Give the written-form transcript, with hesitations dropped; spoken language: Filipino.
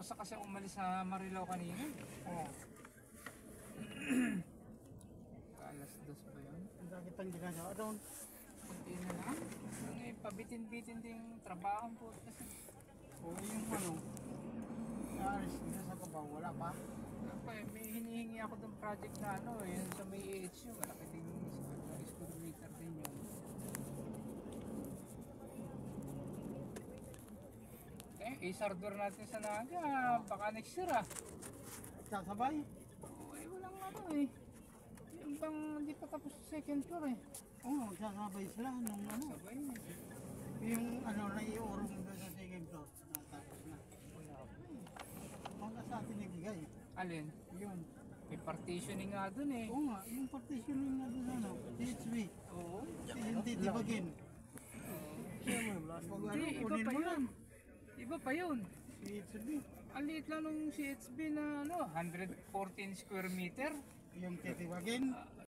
basta kasi umalis sa Marilao kanina. Oo. Alas 2 ba yun? Ang dami kitang ginagawa doon. Kunti na lang. Ano eh, pabitin-bitin din yung trabaho po kasi. O yung ano, naalis dito sa Cubao, wala pa. Ano pa eh, may hinihingi ako ng project na ano, yun sa may AHU, malaki din yung school meter din yun. Eh, isardor natin sa Naga, baka next year ah. Sasabay. Oh, eh, walang ano eh. Yung bang hindi pa tapos sa second floor eh. Oo, sasabay sila nung ano. Sabay na. Yung ano, naiurong doon sa second floor. Natapos na. Wala pa eh. Mga sa atin ibigay. Alin? Yun. May partitioning nga dun eh. Oo nga, yung partitioning na doon ano, THB. Oo. Hindi tibagin. Pag ano, Hindi, iba kunin pa mo yun. lang. Iba pa yun. THB. Ang liit lang nung CHB na ano, 114 square meter. Yung titibagin.